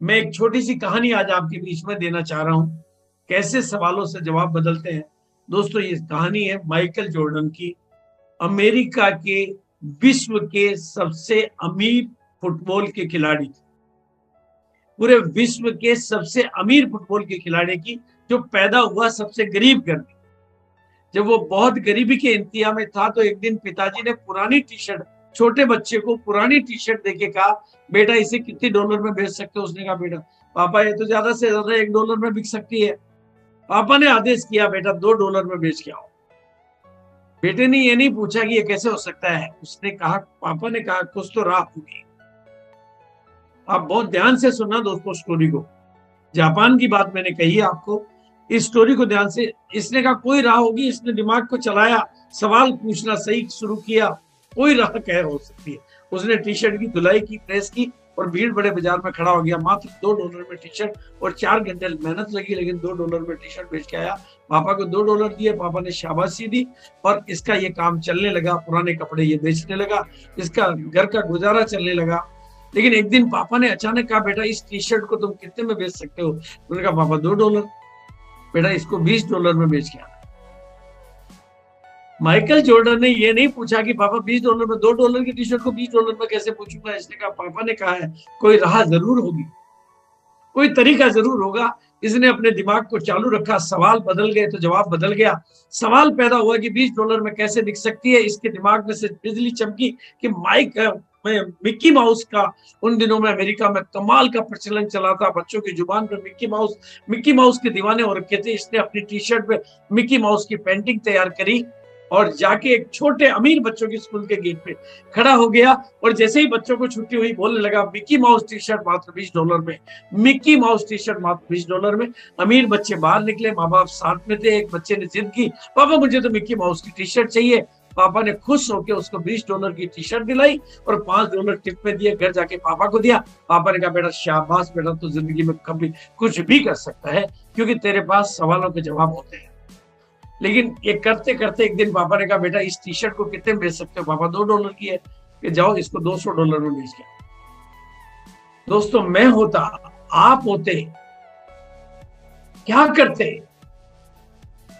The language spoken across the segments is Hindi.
मैं एक छोटी सी कहानी आज आपके बीच में देना चाह रहा हूं, कैसे सवालों से जवाब बदलते हैं। दोस्तों, ये कहानी है माइकल जॉर्डन की, अमेरिका के विश्व के सबसे अमीर फुटबॉल के खिलाड़ी की, पूरे विश्व के सबसे अमीर फुटबॉल के खिलाड़ी की, जो पैदा हुआ सबसे गरीब घर में। जब वो बहुत गरीबी के इंतहा में था तो एक दिन पिताजी ने पुरानी टी शर्ट, छोटे बच्चे को पुरानी टी शर्ट देके कहा, बेटा इसे कितने डॉलर में बेच सकते हो? उसने कहा, बेटा पापा ये तो ज्यादा से ज्यादा $1 में बिक सकती है। पापा ने आदेश किया, बेटा $2 में बेच के आओ। बेटे ने ये नहीं पूछा कि ये कैसे हो सकता है। उसने कहा, पापा ने कहा, कुछ तो राह होगी। आप बहुत ध्यान से सुनना दोस्तों स्टोरी को। जापान की बात मैंने कही है आपको, इस स्टोरी को ध्यान से। इसने कहा कोई राह होगी। इसने दिमाग को चलाया, सवाल पूछना सही शुरू किया, कोई राह क्या हो सकती है। उसने टी शर्ट की धुलाई की, प्रेस की और भीड़ बड़े बाजार में खड़ा हो गया। मात्र $2 में टी शर्ट, और 4 घंटे मेहनत लगी, लेकिन $2 में टी शर्ट बेच के आया। पापा को $2 दिए, पापा ने शाबाशी दी और इसका ये काम चलने लगा। पुराने कपड़े ये बेचने लगा, इसका घर का गुजारा चलने लगा। लेकिन एक दिन पापा ने अचानक कहा, बेटा इस टी शर्ट को तुम कितने में बेच सकते हो? उन्होंने कहा, पापा $2। बेटा इसको $20 में बेच के आना। माइकल जॉर्डन ने ये नहीं पूछा कि पापा $20 में, $2 की टी शर्ट को $20 में कैसे पूछूंगा। इसने कहा, पापा ने कहा है कोई राह जरूर होगी, कोई तरीका जरूर होगा। इसने अपने दिमाग को चालू रखा, सवाल बदल गए तो जवाब बदल गया। सवाल पैदा हुआ कि $20 में कैसे बिक सकती है। इसके दिमाग में से बिजली चमकी कि मिक्की माउस का उन दिनों में अमेरिका में कमाल का प्रचलन चला था। बच्चों की जुबान पे मिक्की माउस के दीवाने हो रखे थे। इसने अपनी टी शर्ट पे मिक्की माउस की पेंटिंग तैयार करी और जाके एक छोटे अमीर बच्चों के स्कूल के गेट पे खड़ा हो गया। और जैसे ही बच्चों को छुट्टी हुई, बोलने लगा, मिक्की माउस टी शर्ट मात्र $20 में, मिक्की माउस टी शर्ट मात्र $20 में। अमीर बच्चे बाहर निकले, माँ बाप साथ में थे। एक बच्चे ने जिद की, पापा मुझे तो मिक्की माउस की टी शर्ट चाहिए। पापा ने खुश होकर उसको $20 की टी शर्ट दिलाई और $5 टिप में दिए। घर जाके पापा को दिया। पापा ने कहा, बेटा शाबाश बेटा, तो जिंदगी में कभी कुछ भी कर सकता है, क्योंकि तेरे पास सवालों के जवाब होते हैं। लेकिन ये करते करते एक दिन पापा ने कहा, बेटा इस टी शर्ट को कितने में बेच सकते हो? पापा $2 की है। कि जाओ इसको $200 में बेच के। दोस्तों, मैं होता, आप होते, क्या करते?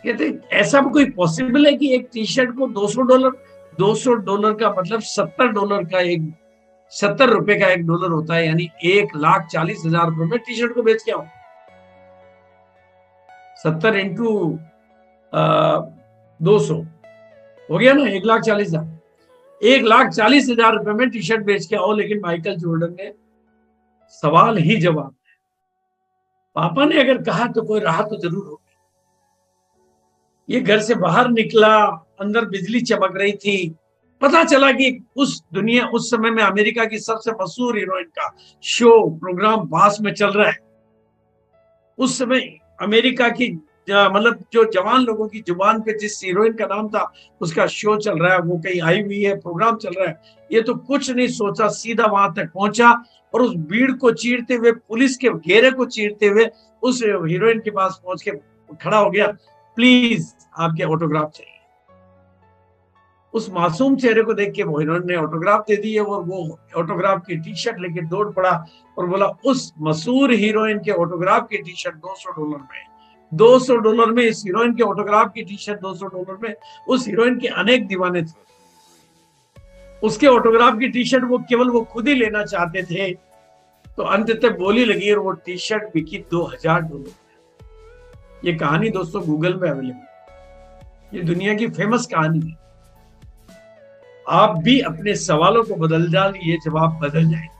कहते ऐसा कोई पॉसिबल है कि एक टी शर्ट को $200? $200 का मतलब $70 का एक, $70 का $1 होता है, यानी 1,40,000 रुपए में टी शर्ट को बेच के आओ। 70 इंटू 200 हो गया ना, 1,40,000। 1,40,000 रुपए में टी शर्ट बेच के आओ। लेकिन माइकल जॉर्डन ने सवाल ही जवाब। पापा ने अगर कहा तो कोई राह तो जरूर होगी। ये घर से बाहर निकला, अंदर बिजली चमक रही थी। पता चला कि उस समय में अमेरिका की सबसे मशहूर हीरोइन का शो, प्रोग्राम बास में चल रहा है। उस समय अमेरिका की मतलब जो जवान लोगों की जुबान पे जिस हीरोइन का नाम था, उसका शो चल रहा है, वो कहीं आई हुई है, प्रोग्राम चल रहा है। ये तो कुछ नहीं सोचा, सीधा वहां तक पहुंचा और उस भीड़ को चीरते हुए, पुलिस के घेरे को चीरते हुए उस हीरोइन के पास पहुंच के खड़ा हो गया, प्लीज आपके ऑटोग्राफ चाहिए। उस मासूम चेहरे को देख के वो हीरोइन ने ऑटोग्राफ दे दी है और वो ऑटोग्राफ की टी शर्ट लेके दौड़ पड़ा और बोला, उस मशहूर हीरोइन के ऑटोग्राफ की टी शर्ट $200 में। $200 में इस हीरोइन के ऑटोग्राफ की टी शर्ट, $200 में। उस हीरोइन के अनेक दीवाने थे। उसके ऑटोग्राफ की टी शर्ट केवल वो खुद ही लेना चाहते थे। तो अंततः बोली लगी और वो टी शर्ट बिकी $2,000। ये कहानी दोस्तों गूगल पे अवेलेबल, ये दुनिया की फेमस कहानी है। आप भी अपने सवालों को बदल डालिए, जवाब बदल जाएंगे।